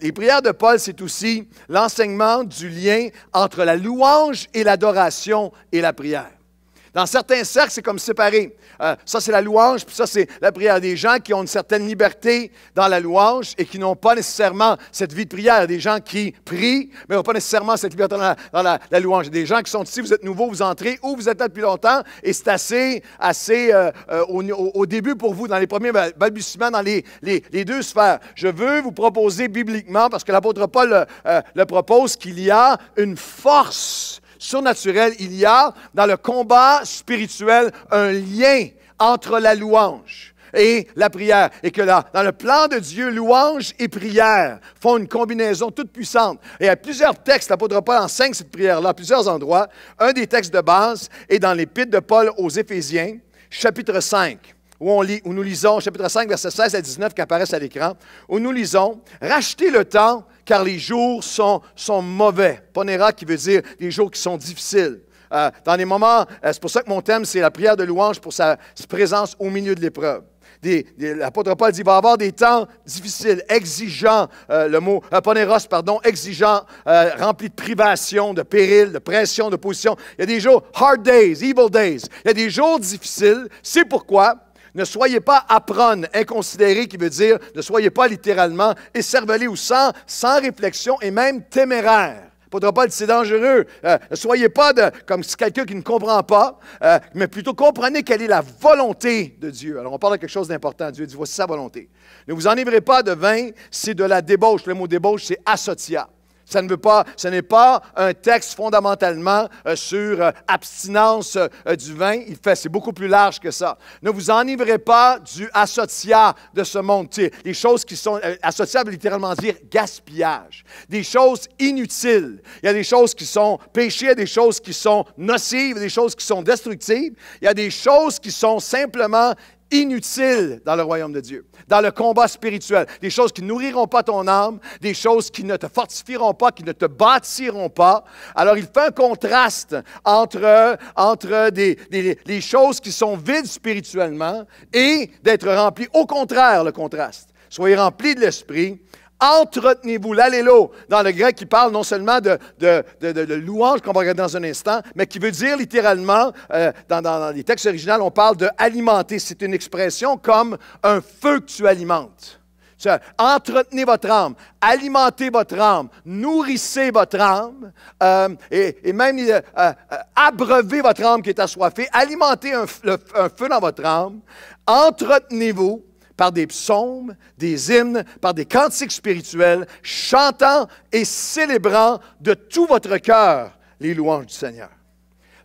Les prières de Paul, c'est aussi l'enseignement du lien entre la louange et l'adoration et la prière. Dans certains cercles, c'est comme séparé. Ça, c'est la louange, puis ça, c'est la prière. Des gens qui ont une certaine liberté dans la louange et qui n'ont pas nécessairement cette vie de prière. Des gens qui prient, mais n'ont pas nécessairement cette liberté dans la louange. Des gens qui sont ici, vous êtes nouveaux, vous entrez, ou vous êtes là depuis longtemps, et c'est assez au début pour vous, dans les premiers balbutiements, dans les deux sphères. Je veux vous proposer bibliquement, parce que l'apôtre Paul le propose, qu'il y a une force surnaturel, il y a dans le combat spirituel un lien entre la louange et la prière. Et que là, dans le plan de Dieu, louange et prière font une combinaison toute puissante. Et il y a plusieurs textes, l'apôtre Paul enseigne cette prière-là à plusieurs endroits. Un des textes de base est dans l'épître de Paul aux Éphésiens, chapitre 5. Où nous lisons, chapitre 5, versets 16 à 19 qui apparaissent à l'écran, où nous lisons « Rachetez le temps, car les jours sont mauvais. » Ponera qui veut dire des jours qui sont difficiles. Dans les moments, c'est pour ça que mon thème, c'est la prière de louange pour sa présence au milieu de l'épreuve. L'apôtre Paul dit, il va y avoir des temps difficiles, exigeants, le mot poneros, pardon, exigeants, remplis de privations, de périls, de pression, d'opposition. Il y a des jours, hard days, evil days. Il y a des jours difficiles. C'est pourquoi ne soyez pas apron, inconsidérés, qui veut dire ne soyez pas littéralement écervelés ou sans réflexion et même téméraires. L'apôtre Paul dit c'est dangereux. Ne soyez pas comme quelqu'un qui ne comprend pas, mais plutôt comprenez quelle est la volonté de Dieu. Alors on parle de quelque chose d'important. Dieu dit voici sa volonté. Ne vous enivrez pas de vin, c'est de la débauche. Le mot débauche, c'est asotia. Ce n'est pas un texte fondamentalement sur abstinence du vin. C'est beaucoup plus large que ça. Ne vous enivrez pas du associa de ce monde. Les choses qui sont associables, littéralement dire gaspillage. Des choses inutiles. Il y a des choses qui sont péchées, il y a des choses qui sont nocives, il y a des choses qui sont destructives. Il y a des choses qui sont simplement inutiles dans le royaume de Dieu, dans le combat spirituel, des choses qui ne nourriront pas ton âme, des choses qui ne te fortifieront pas, qui ne te bâtiront pas. Alors, il fait un contraste entre les choses qui sont vides spirituellement et d'être remplis. Au contraire, le contraste. Soyez remplis de l'Esprit. Entretenez-vous, l'allélo, dans le grec qui parle non seulement de louange, qu'on va regarder dans un instant, mais qui veut dire littéralement, dans les textes originaux, on parle de alimenter. C'est une expression comme un feu que tu alimentes. Entretenez votre âme, alimentez votre âme, nourrissez votre âme, et même abreuvez votre âme qui est assoiffée, alimentez un feu dans votre âme, entretenez-vous par des psaumes, des hymnes, par des cantiques spirituels, chantant et célébrant de tout votre cœur les louanges du Seigneur.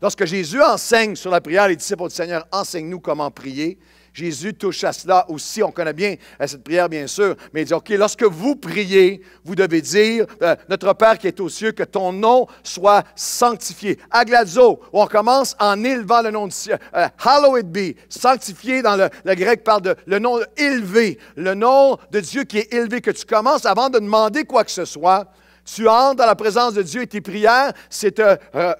Lorsque Jésus enseigne sur la prière, les disciples du Seigneur, enseigne-nous comment prier. Jésus touche à cela aussi. On connaît bien cette prière, bien sûr. Mais il dit, OK, lorsque vous priez, vous devez dire, notre Père qui est aux cieux, que ton nom soit sanctifié. Aglazo, où on commence en élevant le nom de Dieu. Hallowed be, sanctifié dans le grec parle de le nom élevé. Le nom de Dieu qui est élevé, que tu commences avant de demander quoi que ce soit. Tu entres dans la présence de Dieu et tes prières, c'est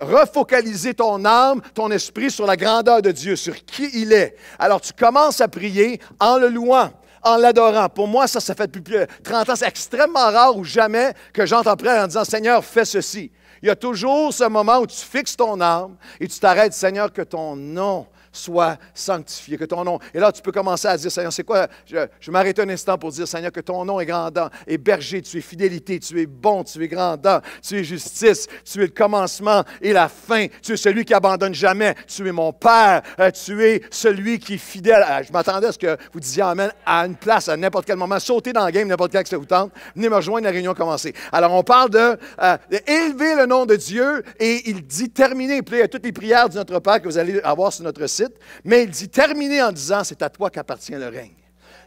refocaliser ton âme, ton esprit sur la grandeur de Dieu, sur qui il est. Alors tu commences à prier en le louant, en l'adorant. Pour moi, ça fait depuis 30 ans. C'est extrêmement rare ou jamais que j'entends prier en disant « Seigneur, fais ceci ». Il y a toujours ce moment où tu fixes ton âme et tu t'arrêtes « Seigneur, que ton nom soit sanctifié, que ton nom... » Et là, tu peux commencer à dire, Seigneur, c'est quoi? Je m'arrête un instant pour dire, Seigneur, que ton nom est grandant, est berger, tu es fidélité, tu es bon, tu es grandant, tu es justice, tu es le commencement et la fin, tu es celui qui abandonne jamais, tu es mon Père, tu es celui qui est fidèle. Je m'attendais à ce que vous disiez Amen à une place, à n'importe quel moment, sautez dans le game, n'importe quel que ça vous tente, venez me rejoindre, la réunion a commencé. Alors, on parle d'élever le nom de Dieu et il dit terminer, puis il y a toutes les prières de notre Père que vous allez avoir sur notre site. Mais il dit terminer en disant, c'est à toi qu'appartient le règne,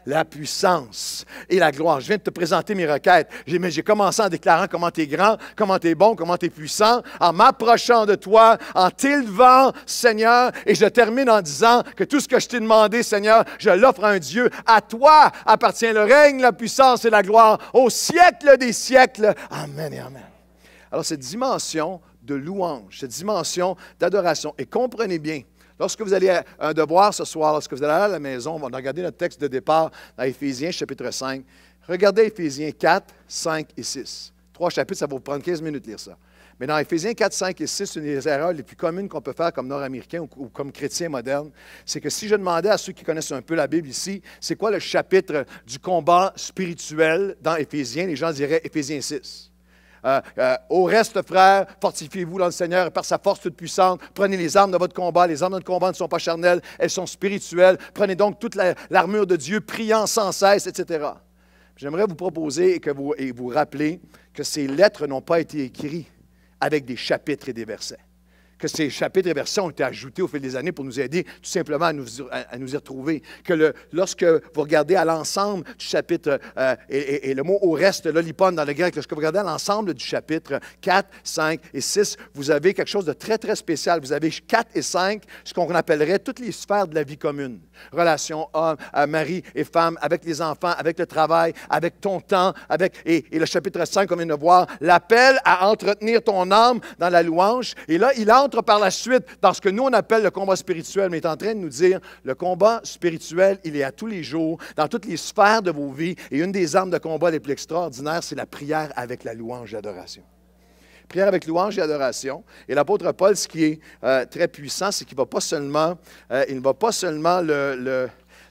la puissance et la gloire. Je viens de te présenter mes requêtes. J'ai commencé en déclarant comment tu es grand, comment tu es bon, comment tu es puissant, en m'approchant de toi, en t'élevant, Seigneur, et je termine en disant que tout ce que je t'ai demandé, Seigneur, je l'offre à un Dieu. À toi appartient le règne, la puissance et la gloire, au siècle des siècles. Amen et amen. Alors cette dimension de louange, cette dimension d'adoration, et comprenez bien, lorsque vous allez à un devoir ce soir, lorsque vous allez à la maison, on va regarder notre texte de départ dans Éphésiens chapitre 5, Regardez Éphésiens 4, 5 et 6. 3 chapitres, ça va vous prendre 15 minutes de lire ça. Mais dans Éphésiens 4, 5 et 6, une des erreurs les plus communes qu'on peut faire comme Nord-Américain ou comme chrétien moderne, c'est que si je demandais à ceux qui connaissent un peu la Bible ici, c'est quoi le chapitre du combat spirituel dans Éphésiens, les gens diraient Éphésiens 6. Au reste, frères, fortifiez-vous dans le Seigneur et par sa force toute puissante. Prenez les armes de votre combat. Les armes de notre combat ne sont pas charnelles, elles sont spirituelles. Prenez donc toute l'armure de Dieu, priant sans cesse, etc. J'aimerais vous proposer et vous rappeler que ces lettres n'ont pas été écrites avec des chapitres et des versets. Que ces chapitres et versets ont été ajoutés au fil des années pour nous aider tout simplement à nous y retrouver. Que lorsque vous regardez à l'ensemble du chapitre, et le mot « au reste », l'olipon dans le grec, lorsque vous regardez à l'ensemble du chapitre 4, 5 et 6, vous avez quelque chose de très, très spécial. Vous avez 4 et 5, ce qu'on appellerait toutes les sphères de la vie commune. Relations hommes, mari et femme, avec les enfants, avec le travail, avec ton temps, et le chapitre 5, comme on vient de voir, l'appel à entretenir ton âme dans la louange. Et là, il entre par la suite dans ce que nous, on appelle le combat spirituel, mais il est en train de nous dire, le combat spirituel, il est à tous les jours, dans toutes les sphères de vos vies, et une des armes de combat les plus extraordinaires, c'est la prière avec la louange et l'adoration. Prière avec louange et adoration. Et l'apôtre Paul, ce qui est très puissant, c'est qu'il ne va pas seulement,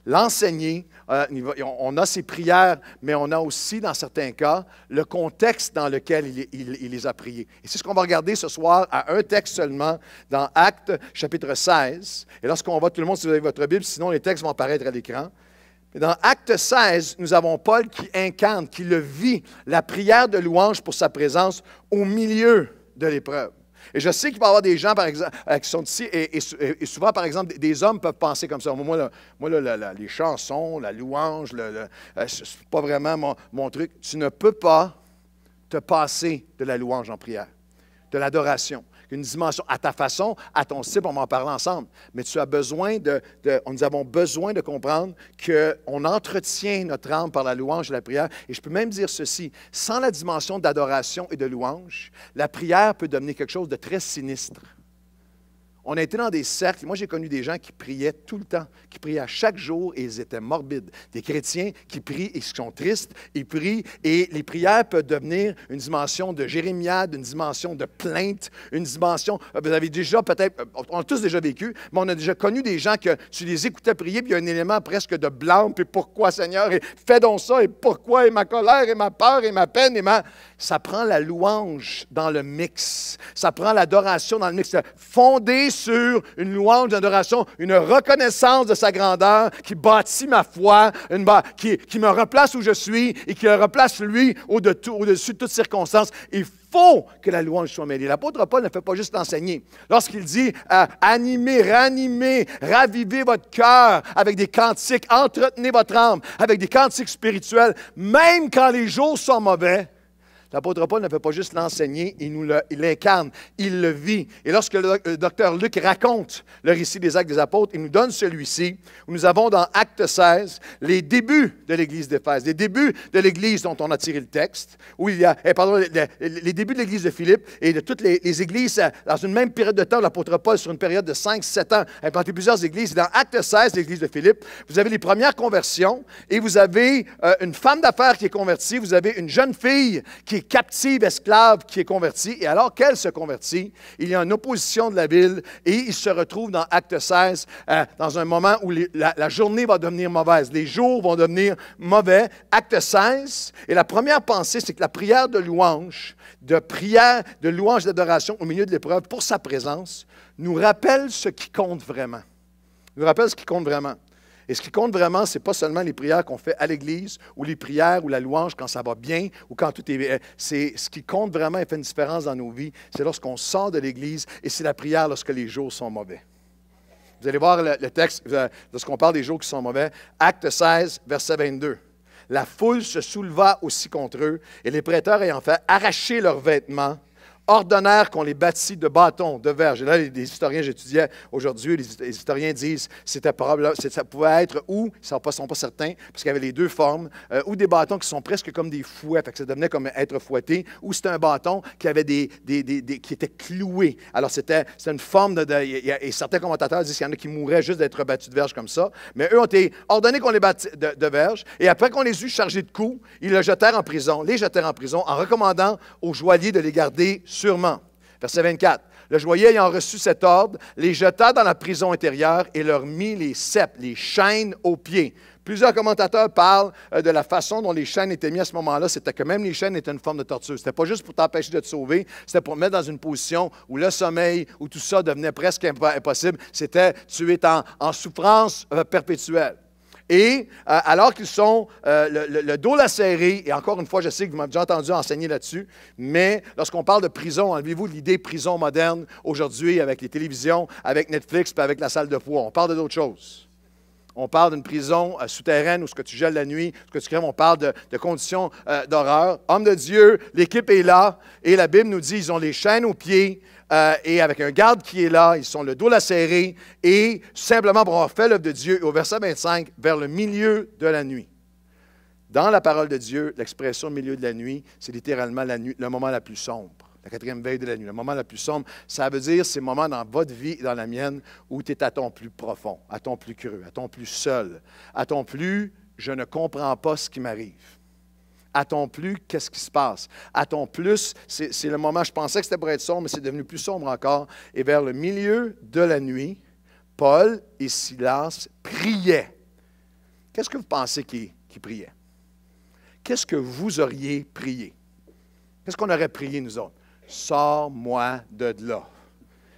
l'enseigner. On a ses prières, mais on a aussi, dans certains cas, le contexte dans lequel il les a priées. Et c'est ce qu'on va regarder ce soir à un texte seulement, dans Actes, chapitre 16. Et lorsqu'on va, tout le monde, si vous avez votre Bible, sinon les textes vont apparaître à l'écran. Dans Acte 16, nous avons Paul qui incarne, qui le vit, la prière de louange pour sa présence au milieu de l'épreuve. Et je sais qu'il va y avoir des gens, par exemple, qui sont ici, et souvent, par exemple, des hommes peuvent penser comme ça. Moi, les chansons, la louange, c'est pas vraiment mon truc. Tu ne peux pas te passer de la louange en prière, de l'adoration. Une dimension à ta façon, à ton style, on va en parler ensemble. Mais tu as besoin nous avons besoin de comprendre qu'on entretient notre âme par la louange et la prière. Et je peux même dire ceci, sans la dimension d'adoration et de louange, la prière peut devenir quelque chose de très sinistre. On a été dans des cercles. Moi, j'ai connu des gens qui priaient tout le temps, qui priaient à chaque jour et ils étaient morbides. Des chrétiens qui prient et qui sont tristes, ils prient et les prières peuvent devenir une dimension de jérémiade, une dimension de plainte, une dimension, vous avez déjà peut-être, on a tous déjà vécu, mais on a déjà connu des gens que tu les écoutais prier, puis il y a un élément presque de blâme, puis pourquoi Seigneur, et fais donc ça, et pourquoi, et ma colère, et ma peur, et ma peine, Ça prend la louange dans le mix, ça prend l'adoration dans le mix, fondé sur une louange d'adoration, une reconnaissance de sa grandeur qui bâtit ma foi, qui me replace où je suis et qui le replace, lui, au-dessus de toutes circonstances. Il faut que la louange soit mêlée. L'apôtre Paul ne fait pas juste l'enseigner. Lorsqu'il dit animez, ranimez, ravivez votre cœur avec des cantiques, entretenez votre âme avec des cantiques spirituels, même quand les jours sont mauvais, l'apôtre Paul ne fait pas juste l'enseigner, il l'incarne, il le vit. Et lorsque le docteur Luc raconte le récit des Actes des Apôtres, il nous donne celui-ci, où nous avons dans Acte 16 les débuts de l'Église d'Éphèse, les débuts de l'Église dont on a tiré le texte, où il y a, les débuts de l'Église de Philippe et de toutes les églises, dans une même période de temps, l'apôtre Paul, sur une période de 5-7 ans, a implanté plusieurs églises. Et dans Acte 16, l'Église de Philippe, vous avez les premières conversions et vous avez une femme d'affaires qui est convertie, vous avez une jeune fille qui est captive, esclave, qui est convertie. Et alors qu'elle se convertit, il y a une opposition de la ville et il se retrouve dans Acte 16, dans un moment où la journée va devenir mauvaise, les jours vont devenir mauvais. Acte 16, et la première pensée, c'est que la prière de louange, d'adoration au milieu de l'épreuve pour sa présence, nous rappelle ce qui compte vraiment. Nous rappelle ce qui compte vraiment. Et ce qui compte vraiment, ce n'est pas seulement les prières qu'on fait à l'Église, ou les prières ou la louange quand ça va bien, ou quand tout est... C'est ce qui compte vraiment et fait une différence dans nos vies, c'est lorsqu'on sort de l'Église, et c'est la prière lorsque les jours sont mauvais. Vous allez voir le texte, lorsqu'on parle des jours qui sont mauvais, Acte 16, verset 22. La foule se souleva aussi contre eux, et les prêteurs ayant fait arracher leurs vêtements, ordonnèrent qu'on les bâtît de bâtons, de verges. Et là, les historiens, j'étudiais aujourd'hui, les historiens disent que ça pouvait être ou, ils ne sont pas certains, parce qu'il y avait les deux formes, ou des bâtons qui sont presque comme des fouets, fait que ça devenait comme être fouetté, ou c'était un bâton qui avait qui était cloué. Alors, c'était une forme et certains commentateurs disent qu'il y en a qui mouraient juste d'être battus de verges comme ça, mais eux ont été ordonnés qu'on les batte de verges, et après qu'on les eut chargés de coups, ils les jetèrent en prison en recommandant aux joailliers de les garder sûrement. Verset 24. Le joaillier ayant reçu cet ordre, les jeta dans la prison intérieure et leur mit les ceps, les chaînes aux pieds. Plusieurs commentateurs parlent de la façon dont les chaînes étaient mises à ce moment-là. C'était que même les chaînes étaient une forme de torture. Ce n'était pas juste pour t'empêcher de te sauver, c'était pour te mettre dans une position où le sommeil, où tout ça devenait presque impossible. C'était, tu es en souffrance perpétuelle. Et alors qu'ils sont le dos lacéré, et encore une fois, je sais que vous m'avez déjà entendu enseigner là-dessus, mais lorsqu'on parle de prison, enlevez-vous l'idée prison moderne aujourd'hui avec les télévisions, avec Netflix, puis avec la salle de poids. On parle d'autres choses. On parle d'une prison souterraine où ce que tu gèles la nuit, ce que tu crèves, on parle de conditions d'horreur. Homme de Dieu, l'équipe est là, et la Bible nous dit ils ont les chaînes aux pieds, et avec un garde qui est là, ils sont le dos lacéré, et simplement pour avoir fait l'œuvre de Dieu, au verset 25, vers le milieu de la nuit. Dans la parole de Dieu, l'expression milieu de la nuit, c'est littéralement la nuit, le moment le plus sombre. La quatrième veille de la nuit, le moment le plus sombre, ça veut dire c'est le moment dans votre vie et dans la mienne où tu es à ton plus profond, à ton plus creux, à ton plus seul, à ton plus « je ne comprends pas ce qui m'arrive ». À ton plus, qu'est-ce qui se passe? À ton plus, c'est le moment, je pensais que c'était pour être sombre, mais c'est devenu plus sombre encore. Et vers le milieu de la nuit, Paul et Silas priaient. Qu'est-ce que vous pensez qu'ils priaient? Qu'est-ce que vous auriez prié? Qu'est-ce qu'on aurait prié, nous autres? Sors-moi de là.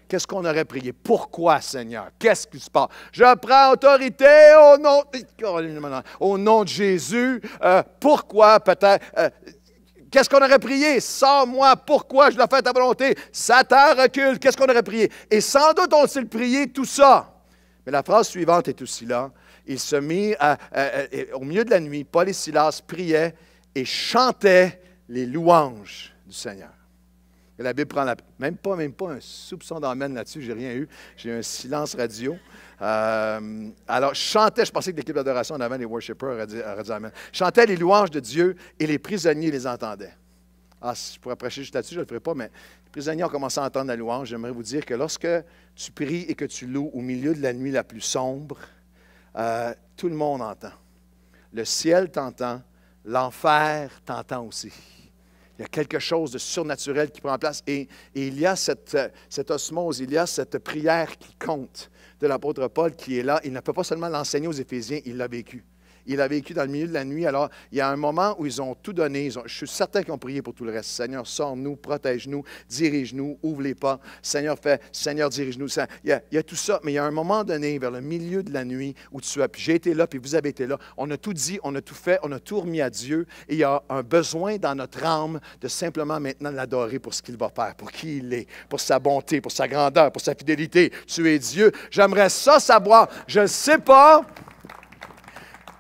Qu'est-ce qu'on aurait prié? Pourquoi, Seigneur? Qu'est-ce qui se passe? Je prends autorité au nom de Jésus. Pourquoi, peut-être? Qu'est-ce qu'on aurait prié? Sors-moi. Pourquoi? Je dois faire ta volonté. Satan recule. Qu'est-ce qu'on aurait prié? Et sans doute, on s'est prié tout ça. Mais la phrase suivante est aussi là. Il se mit au milieu de la nuit. Paul et Silas priaient et chantaient les louanges du Seigneur. Et la Bible prend même pas un soupçon d'emmène là-dessus, j'ai rien eu. J'ai eu un silence radio. Alors, chantait, je pensais que l'équipe d'adoration en avant, les worshipers auraient dit amen. Chantait les louanges de Dieu et les prisonniers les entendaient. Ah, si je pourrais prêcher juste là-dessus, je ne le ferai pas, mais les prisonniers ont commencé à entendre la louange. J'aimerais vous dire que lorsque tu pries et que tu loues au milieu de la nuit la plus sombre, tout le monde entend. Le ciel t'entend, l'enfer t'entend aussi. Il y a quelque chose de surnaturel qui prend place. Et il y a cette osmose, il y a cette prière qui compte de l'apôtre Paul qui est là. Il ne peut pas seulement l'enseigner aux Éphésiens, il l'a vécu. Il l'a vécu dans le milieu de la nuit. Alors, il y a un moment où ils ont tout donné. Je suis certain qu'ils ont prié pour tout le reste. Seigneur, sors-nous, protège-nous, dirige-nous, ouvre les pas. Seigneur, dirige-nous. Il y a tout ça, mais il y a un moment donné, vers le milieu de la nuit, où j'ai été là, puis vous avez été là. On a tout dit, on a tout fait, on a tout remis à Dieu. Et il y a un besoin dans notre âme de simplement maintenant l'adorer pour ce qu'il va faire, pour qui il est, pour sa bonté, pour sa grandeur, pour sa fidélité. Tu es Dieu. J'aimerais ça savoir. Je ne sais pas.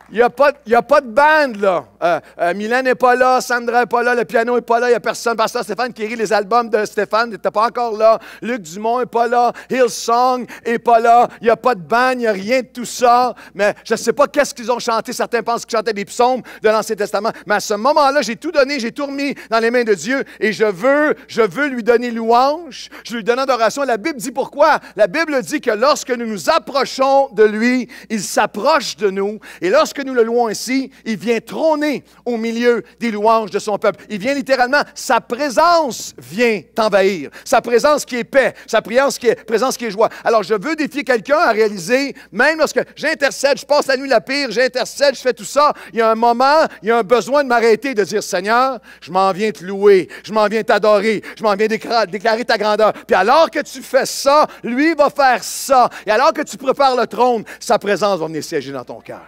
Il n'y a pas de band, là. Mylène n'est pas là, Sandra n'est pas là, le piano n'est pas là, il n'y a personne. Pasteur Stéphane qui rit les albums de Stéphane n'était pas encore là. Luc Dumont n'est pas là. Hillsong n'est pas là. Il n'y a pas de band, il n'y a rien de tout ça. Mais je ne sais pas qu'est-ce qu'ils ont chanté. Certains pensent qu'ils chantaient des psaumes de l'Ancien Testament. Mais à ce moment-là, j'ai tout donné, j'ai tout remis dans les mains de Dieu. Et je veux lui donner louange. Je lui donne adoration. La Bible dit pourquoi? La Bible dit que lorsque nous nous approchons de lui, il s'approche de nous. Et lorsque nous le louons ainsi, il vient trôner au milieu des louanges de son peuple. Il vient littéralement, sa présence vient t'envahir. Sa présence qui est paix, sa présence qui est joie. Alors, je veux défier quelqu'un à réaliser, même lorsque j'intercède, je passe la nuit la pire, j'intercède, je fais tout ça, il y a un moment, il y a un besoin de m'arrêter, de dire, Seigneur, je m'en viens te louer, je m'en viens t'adorer, je m'en viens déclarer ta grandeur. Puis alors que tu fais ça, lui va faire ça. Et alors que tu prépares le trône, sa présence va venir siéger dans ton cœur.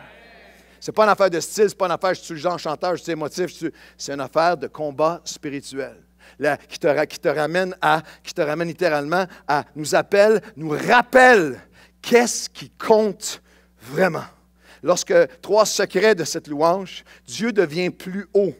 Ce n'est pas une affaire de style, ce n'est pas une affaire, je suis le genre chanteur, je suis émotif, c'est une affaire de combat spirituel. Là, qui te ramène littéralement à, nous rappelle qu'est-ce qui compte vraiment. Lorsque trois secrets de cette louange, Dieu devient plus haut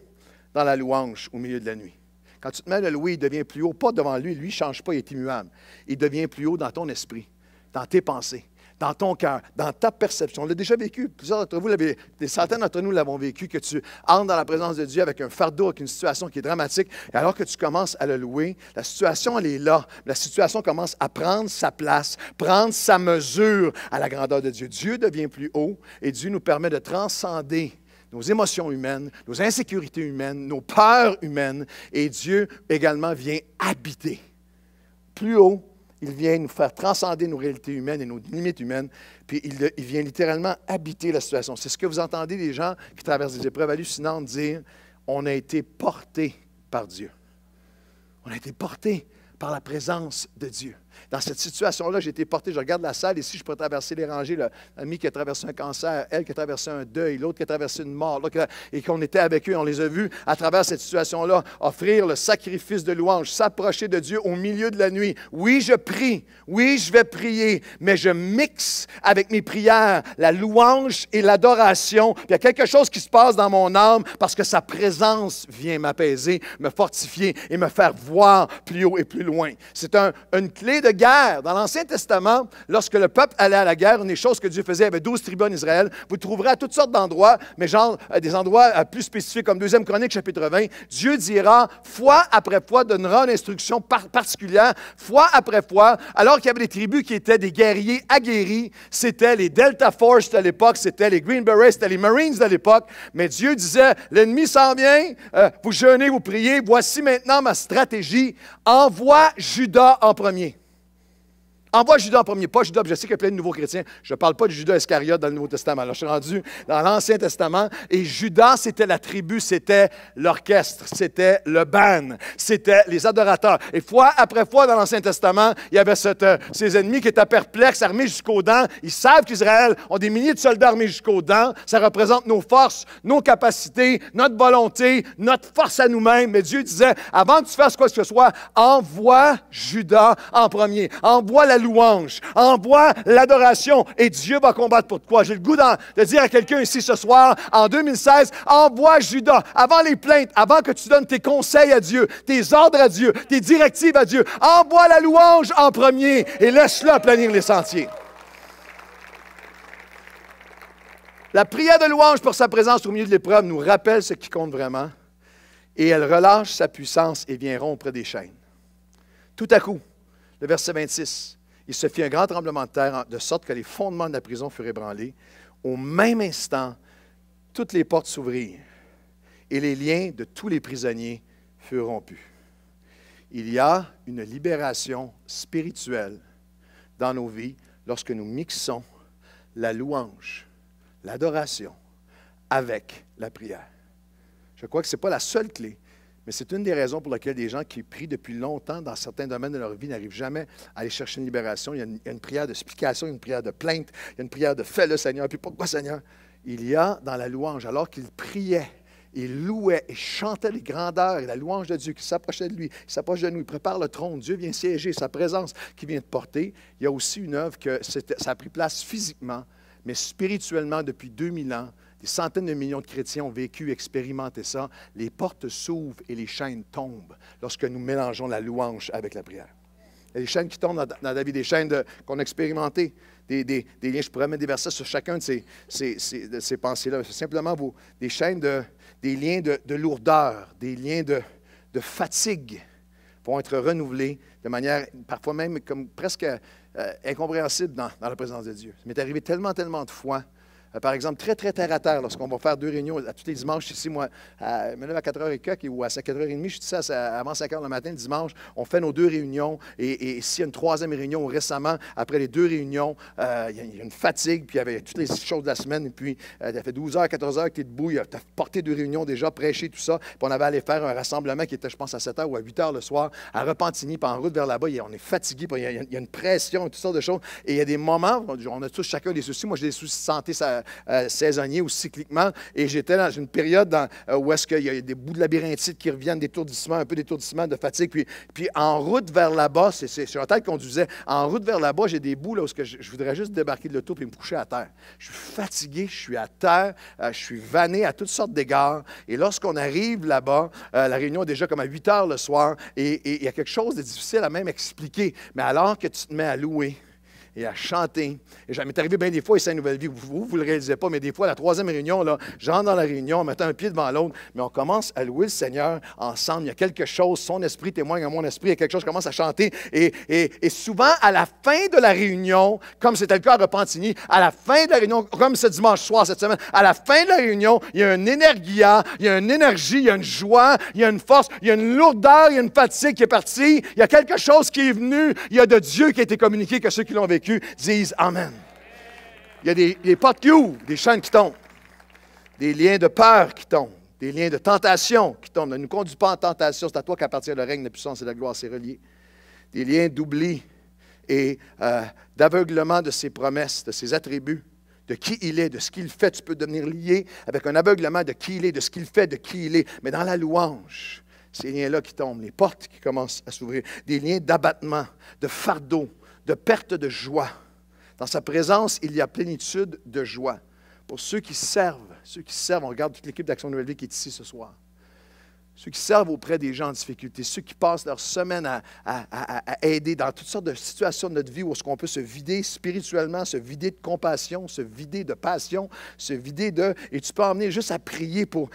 dans la louange au milieu de la nuit. Quand tu te mets à le louer, il devient plus haut, pas devant lui. Lui, il ne change pas, il est immuable. Il devient plus haut dans ton esprit, dans tes pensées, dans ton cœur, dans ta perception. On l'a déjà vécu. Plusieurs d'entre vous, des centaines d'entre nous l'avons vécu, que tu entres dans la présence de Dieu avec un fardeau, avec une situation qui est dramatique. Et alors que tu commences à le louer, la situation, elle est là. La situation commence à prendre sa place, prendre sa mesure à la grandeur de Dieu. Dieu devient plus haut et Dieu nous permet de transcender nos émotions humaines, nos insécurités humaines, nos peurs humaines. Et Dieu également vient habiter. Plus haut, il vient nous faire transcender nos réalités humaines et nos limites humaines, puis il vient littéralement habiter la situation. C'est ce que vous entendez les gens qui traversent des épreuves hallucinantes dire, on a été portés par Dieu. On a été portés par la présence de Dieu. Dans cette situation-là, j'ai été porté, je regarde la salle, ici, je peux traverser les rangées, l'ami qui a traversé un cancer, elle qui a traversé un deuil, l'autre qui a traversé une mort, et qu'on était avec eux, on les a vus à travers cette situation-là, offrir le sacrifice de louange, s'approcher de Dieu au milieu de la nuit. Oui, je prie, oui, je vais prier, mais je mixe avec mes prières la louange et l'adoration. Puis il y a quelque chose qui se passe dans mon âme parce que sa présence vient m'apaiser, me fortifier et me faire voir plus haut et plus loin. C'est une clé de guerre. Dans l'Ancien Testament, lorsque le peuple allait à la guerre, une des choses que Dieu faisait, il y avait 12 tribus en Israël. Vous trouverez à toutes sortes d'endroits, mais genre des endroits plus spécifiques, comme 2e Chronique, chapitre 20. Dieu dira, fois après fois, donnera une instruction particulière, fois après fois, alors qu'il y avait des tribus qui étaient des guerriers aguerris. C'était les Delta Force de l'époque, c'était les Green Berets, c'était les Marines de l'époque. Mais Dieu disait, l'ennemi s'en vient, vous jeûnez, vous priez, voici maintenant ma stratégie. Envoie Judas en premier. Envoie Judas en premier, pas Judas, je sais qu'il y a plein de nouveaux chrétiens. Je ne parle pas de Judas Iscariote dans le Nouveau Testament. Là, je suis rendu dans l'Ancien Testament. Et Judas, c'était la tribu, c'était l'orchestre, c'était le band, c'était les adorateurs. Et fois après fois dans l'Ancien Testament, il y avait ces ennemis qui étaient perplexes, armés jusqu'aux dents. Ils savent qu'Israël ont des milliers de soldats armés jusqu'aux dents. Ça représente nos forces, nos capacités, notre volonté, notre force à nous-mêmes. Mais Dieu disait, avant que tu fasses quoi que ce soit, envoie Judas en premier. Envoie la louange, envoie l'adoration et Dieu va combattre pour toi. J'ai le goût de dire à quelqu'un ici ce soir, en 2016, envoie Judas. Avant les plaintes, avant que tu donnes tes conseils à Dieu, tes ordres à Dieu, tes directives à Dieu, envoie la louange en premier et laisse-le planir les sentiers. La prière de louange pour sa présence au milieu de l'épreuve nous rappelle ce qui compte vraiment et elle relâche sa puissance et vient rompre des chaînes. Tout à coup, le verset 26, il se fit un grand tremblement de terre, de sorte que les fondements de la prison furent ébranlés. Au même instant, toutes les portes s'ouvrirent et les liens de tous les prisonniers furent rompus. Il y a une libération spirituelle dans nos vies lorsque nous mixons la louange, l'adoration avec la prière. Je crois que ce n'est pas la seule clé, mais c'est une des raisons pour lesquelles des gens qui prient depuis longtemps dans certains domaines de leur vie n'arrivent jamais à aller chercher une libération. Il y a une prière de supplication, une prière de plainte, il y a une prière de « fais-le Seigneur ». Puis pourquoi Seigneur? Il y a dans la louange, alors qu'ils priaient, ils louaient et chantaient les grandeurs et la louange de Dieu qui s'approchait de lui, il s'approche de nous, il prépare le trône, Dieu vient siéger, sa présence qui vient te porter. Il y a aussi une œuvre que ça a pris place physiquement, mais spirituellement depuis 2000 ans. Des centaines de millions de chrétiens ont vécu, expérimenté ça. Les portes s'ouvrent et les chaînes tombent lorsque nous mélangeons la louange avec la prière. Il y a des chaînes qui tombent dans la vie, des chaînes qu'on a expérimentées, des liens. Je pourrais mettre des versets sur chacun de ces pensées-là. C'est simplement des chaînes, des liens de lourdeur, des liens de fatigue vont être renouvelés de manière parfois même comme presque incompréhensible dans la présence de Dieu. Ça m'est arrivé tellement de fois. Par exemple, très terre à terre, lorsqu'on va faire 2 réunions à tous les dimanches ici, moi, je me lève à 4h15 ou à 4h30, je dis ça avant 5h le matin, le dimanche, on fait nos 2 réunions et s'il y a une 3e réunion récemment, après les 2 réunions, il y a une fatigue, puis il y avait toutes les choses de la semaine, et puis ça fait 12h, 14h que tu es debout, tu as porté 2 réunions déjà, prêché, tout ça, puis on avait allé faire un rassemblement qui était, je pense, à 7h ou à 8h le soir, à Repentigny, puis en route vers là-bas, on est fatigué, puis il y a une pression, toutes sortes de choses, et il y a des moments, on a tous chacun des soucis, moi j'ai des soucis de santé, saisonnier ou cycliquement. Et j'étais dans une période où est-ce qu'il y a des bouts de labyrinthite qui reviennent, d'étourdissement, un peu d'étourdissement, de fatigue. Puis en route vers là-bas, c'est sur la tête qu'on conduisait, en route vers là-bas, j'ai des bouts là, où je voudrais juste débarquer de l'auto et me coucher à terre. Je suis fatigué, je suis à terre, je suis vanné à toutes sortes d'égards. Et lorsqu'on arrive là-bas, la réunion est déjà comme à 8 heures le soir, et il y a quelque chose de difficile à même expliquer. Mais alors que tu te mets à louer et à chanter, et ça m'est arrivé bien des fois, et c'est une nouvelle vie, vous ne le réalisez pas, mais des fois, la troisième réunion, là, j'entre dans la réunion en mettant un pied devant l'autre, mais on commence à louer le Seigneur ensemble. Il y a quelque chose, son esprit témoigne à mon esprit, il y a quelque chose, je commence à chanter. Et souvent, à la fin de la réunion, comme c'était le cas à Repentigny, à la fin de la réunion, comme ce dimanche soir, cette semaine, à la fin de la réunion, il y a un énergia, il y a une énergie, il y a une joie, il y a une force, il y a une lourdeur, il y a une fatigue qui est partie, il y a quelque chose qui est venu, il y a de Dieu qui a été communiqué, que ceux qui l'ont vécu disent Amen. Il y a des portes qui ouvrent, des chaînes qui tombent, des liens de peur qui tombent, des liens de tentation qui tombent. Ne nous conduis pas en tentation, c'est à toi qu'appartient le règne, la puissance et la gloire, c'est relié. Des liens d'oubli et d'aveuglement de ses promesses, de ses attributs, de qui il est, de ce qu'il fait. Tu peux devenir lié avec un aveuglement de qui il est, de ce qu'il fait, de qui il est. Mais dans la louange, ces liens-là qui tombent, les portes qui commencent à s'ouvrir, des liens d'abattement, de fardeau, de perte de joie. Dans sa présence, il y a plénitude de joie. Pour ceux qui servent, on regarde toute l'équipe d'Action Nouvelle Vie qui est ici ce soir. Ceux qui servent auprès des gens en difficulté, ceux qui passent leur semaine à aider dans toutes sortes de situations de notre vie où est-ce qu'on peut se vider spirituellement, se vider de compassion, se vider de passion, se vider de... Et tu peux emmener juste à prier pour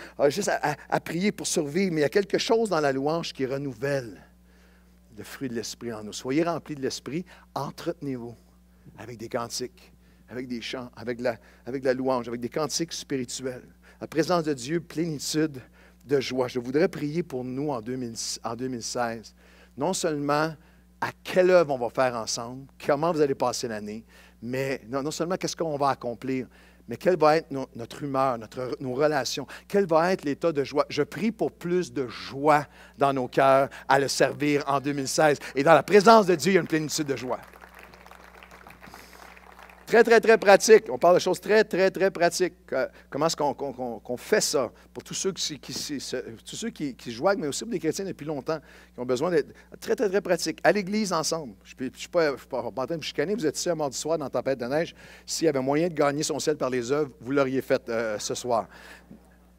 survivre, mais il y a quelque chose dans la louange qui renouvelle le fruit de l'Esprit en nous. Soyez remplis de l'Esprit, entretenez-vous avec des cantiques, avec des chants, avec la louange, avec des cantiques spirituels. La présence de Dieu, plénitude de joie. Je voudrais prier pour nous en 2016. Non seulement à quelle œuvre on va faire ensemble, comment vous allez passer l'année, mais non seulement qu'est-ce qu'on va accomplir, mais quelle va être notre humeur, nos relations, quel va être l'état de joie. Je prie pour plus de joie dans nos cœurs à le servir en 2016. Et dans la présence de Dieu, il y a une plénitude de joie. Très, très, très pratique. On parle de choses très, très, très pratiques. Comment est-ce qu'on fait ça pour tous ceux qui jouent, mais aussi pour des chrétiens depuis longtemps, qui ont besoin d'être très, très, très pratiques. À l'église ensemble. Je ne suis pas en train de vous chicaner. Vous êtes ici un mardi soir dans la tempête de neige. S'il y avait moyen de gagner son ciel par les œuvres, vous l'auriez fait ce soir.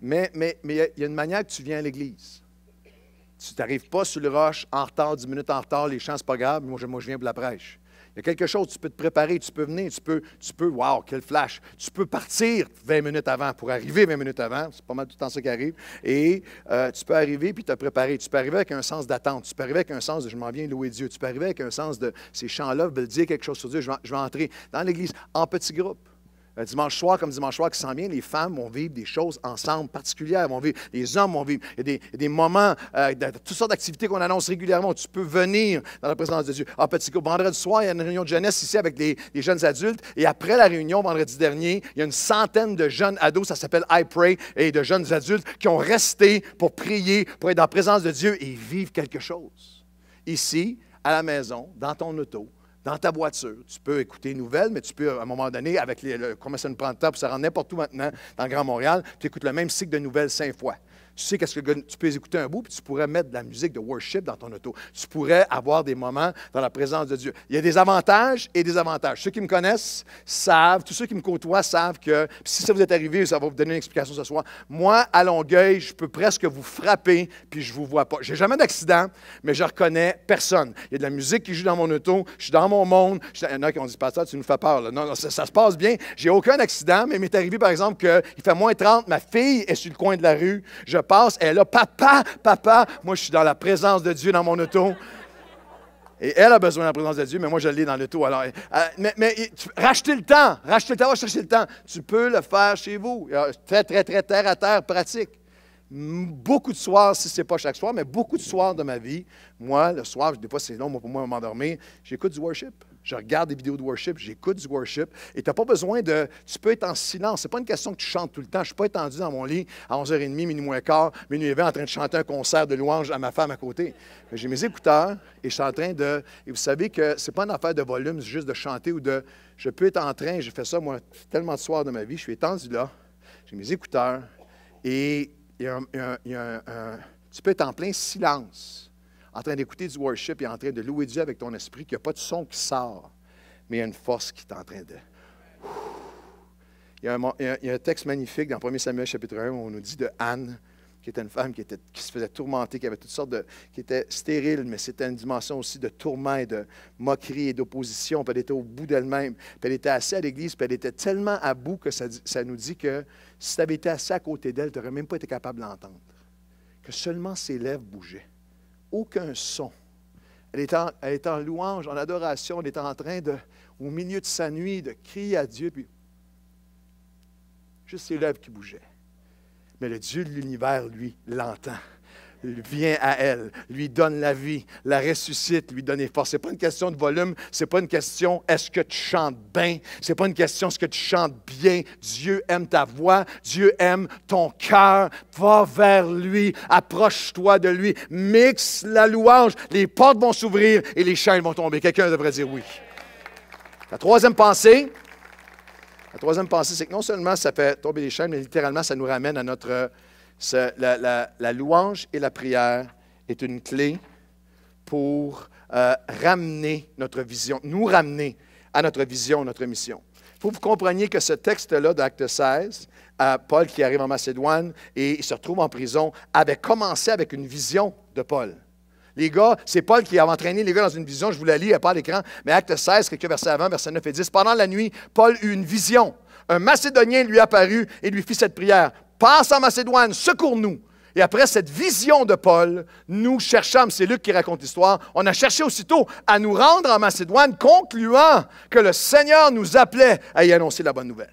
Mais il y a une manière que tu viens à l'église. Tu n'arrives pas sur le roche en retard, 10 minutes en retard, les chants, c'est pas grave. Moi, je viens pour la prêche. Il y a quelque chose, tu peux te préparer, tu peux venir, tu peux, wow, quel flash. Tu peux partir 20 minutes avant pour arriver 20 minutes avant. C'est pas mal tout le temps ça qui arrive. Et tu peux arriver puis te préparer. Tu peux arriver avec un sens d'attente. Tu peux arriver avec un sens de je m'en viens louer Dieu. Tu peux arriver avec un sens de ces chants-là veulent dire quelque chose sur Dieu. Je vais entrer dans l'Église en petit groupe. Dimanche soir, comme dimanche soir qui s'en vient, les femmes vont vivre des choses ensemble particulières, les hommes vont vivre. Il y a des moments, toutes sortes d'activités qu'on annonce régulièrement. Tu peux venir dans la présence de Dieu. En petit groupe, vendredi soir, il y a une réunion de jeunesse ici avec les jeunes adultes. Et après la réunion, vendredi dernier, il y a une centaine de jeunes ados, ça s'appelle I Pray, et de jeunes adultes qui ont resté pour prier, pour être dans la présence de Dieu et vivre quelque chose. Ici, à la maison, dans ton auto, dans ta voiture, tu peux écouter une nouvelle, mais tu peux, à un moment donné, avec comment ça nous prend de temps pour se rendre n'importe où maintenant, dans le Grand Montréal, tu écoutes le même cycle de nouvelles 5 fois. Tu sais qu'est-ce que tu peux écouter un bout, puis tu pourrais mettre de la musique de worship dans ton auto. Tu pourrais avoir des moments dans la présence de Dieu. Il y a des avantages et des avantages. Ceux qui me connaissent savent, tous ceux qui me côtoient savent que, si ça vous est arrivé, ça va vous donner une explication ce soir. Moi, à Longueuil, je peux presque vous frapper, puis je ne vous vois pas. Je n'ai jamais d'accident, mais je ne reconnais personne. Il y a de la musique qui joue dans mon auto, je suis dans mon monde. Il y en a qui ont dit, pasteur, tu nous fais peur. Là. Non, ça se passe bien. J'ai aucun accident, mais il m'est arrivé, par exemple, qu'il fait moins 30, ma fille est sur le coin de la rue, je passe, elle est là, papa, moi je suis dans la présence de Dieu dans mon auto. Et elle a besoin de la présence de Dieu, mais moi je l'ai dans l'auto. Alors, rachetez le temps, va chercher le temps. Tu peux le faire chez vous. Très, très, très terre à terre, pratique. Beaucoup de soirs, si ce n'est pas chaque soir, mais beaucoup de soirs de ma vie, moi, le soir, des fois c'est long pour moi de m'endormir, j'écoute du worship. Je regarde des vidéos de worship, j'écoute du worship, et tu n'as pas besoin de... Tu peux être en silence. Ce n'est pas une question que tu chantes tout le temps. Je ne suis pas étendu dans mon lit à 11h30, minuit moins quart, minuit et 20, en train de chanter un concert de louange à ma femme à côté. J'ai mes écouteurs, et je suis en train de... Et vous savez que ce n'est pas une affaire de volume, c'est juste de chanter ou de... Je peux être en train, j'ai fait ça, moi, tellement de soirs de ma vie, je suis étendu là, j'ai mes écouteurs, et tu peux être en plein silence, en train d'écouter du worship et en train de louer Dieu avec ton esprit, qu'il n'y a pas de son qui sort, mais il y a une force qui est en train de... Il y a un texte magnifique dans 1 Samuel chapitre 1 où on nous dit de Anne, qui était une femme qui se faisait tourmenter, qui avait toutes sortes de... qui était stérile, mais c'était une dimension aussi de tourment et de moquerie et d'opposition, puis elle était au bout d'elle-même, puis elle était assise à l'église, puis elle était tellement à bout que ça nous dit que si tu avais été assis à côté d'elle, tu n'aurais même pas été capable de l'entendre, que seulement ses lèvres bougeaient. Aucun son. Elle était en louange, en adoration, elle était en train de, au milieu de sa nuit, de crier à Dieu, puis juste ses lèvres qui bougeaient. Mais le Dieu de l'univers, lui, l'entend. Il vient à elle, lui donne la vie, la ressuscite, lui donne les forces. Ce n'est pas une question de volume, ce n'est pas une question est-ce que tu chantes bien, ce n'est pas une question est-ce que tu chantes bien. Dieu aime ta voix, Dieu aime ton cœur. Va vers lui, approche-toi de lui, mixe la louange, les portes vont s'ouvrir et les chaînes vont tomber. Quelqu'un devrait dire oui. La troisième pensée, c'est que non seulement ça fait tomber les chaînes, mais littéralement, ça nous ramène à notre... La louange et la prière est une clé pour ramener notre vision, nous ramener à notre vision, notre mission. Il faut que vous compreniez que ce texte-là d'Acte 16, Paul qui arrive en Macédoine et il se retrouve en prison, avait commencé avec une vision de Paul. Les gars, c'est Paul qui avait entraîné les gars dans une vision, je vous la lis, elle n'est pas à l'écran, mais Acte 16, quelques versets avant, versets 9 et 10. Pendant la nuit, Paul eut une vision. Un Macédonien lui apparut et lui fit cette prière. Passe en Macédoine, secours-nous. Et après cette vision de Paul, nous cherchâmes, c'est Luc qui raconte l'histoire, on a cherché aussitôt à nous rendre en Macédoine, concluant que le Seigneur nous appelait à y annoncer la bonne nouvelle.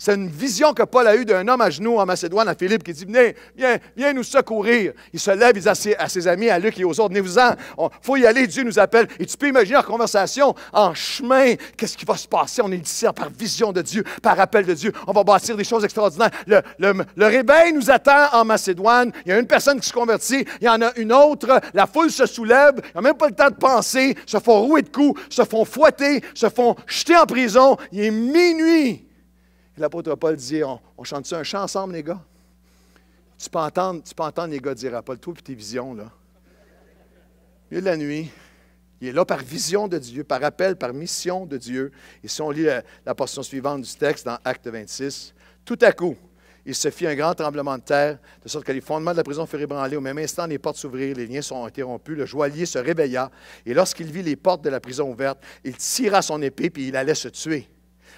C'est une vision que Paul a eue d'un homme à genoux en Macédoine, à Philippe, qui dit, venez, viens nous secourir. Il se lève, il dit à ses amis, à Luc et aux autres, venez-vous-en, il faut y aller, Dieu nous appelle. Et tu peux imaginer leur conversation en chemin, qu'est-ce qui va se passer? On est ici par vision de Dieu, par appel de Dieu. On va bâtir des choses extraordinaires. Le réveil nous attend en Macédoine. Il y a une personne qui se convertit, il y en a une autre, la foule se soulève, ils n'ont même pas le temps de penser, se font rouer de coups, se font fouetter, se font jeter en prison. Il est minuit. L'apôtre Paul dit, on chante-tu un chant ensemble, les gars? Tu peux entendre les gars dire à Paul, toi et tes visions, là. Au milieu de la nuit, il est là par vision de Dieu, par appel, par mission de Dieu. Et si on lit la portion suivante du texte dans Acte 26, tout à coup, il se fit un grand tremblement de terre, de sorte que les fondements de la prison furent ébranlés. Au même instant, les portes s'ouvrirent, les liens sont interrompus. Le joaillier se réveilla, et lorsqu'il vit les portes de la prison ouvertes, il tira son épée, puis il allait se tuer,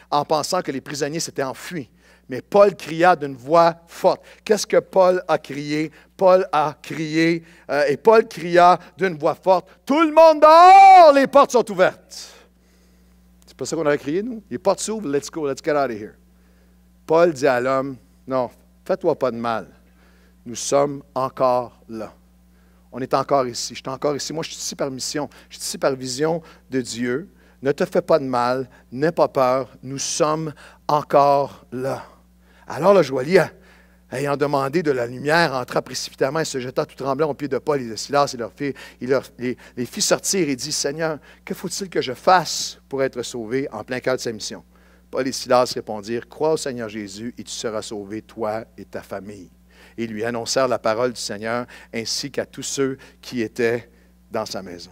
en pensant que les prisonniers s'étaient enfuis. Mais Paul cria d'une voix forte. Qu'est-ce que Paul a crié? Paul a crié, et Paul cria d'une voix forte, « Tout le monde dehors! Les portes sont ouvertes! » C'est pas ça qu'on aurait crié, nous? Les portes s'ouvrent, let's go, let's get out of here. Paul dit à l'homme, « Non, fais-toi pas de mal. Nous sommes encore là. On est encore ici. Je suis encore ici. Moi, je suis ici par mission. Je suis ici par vision de Dieu. Ne te fais pas de mal, n'aie pas peur, nous sommes encore là. » Alors le joaillier, ayant demandé de la lumière, entra précipitamment et se jeta tout tremblant aux pieds de Paul et de Silas et les fit sortir et dit, « Seigneur, que faut-il que je fasse pour être sauvé en plein cœur de sa mission? » Paul et Silas répondirent, « Crois au Seigneur Jésus et tu seras sauvé, toi et ta famille. » Et ils lui annoncèrent la parole du Seigneur ainsi qu'à tous ceux qui étaient dans sa maison.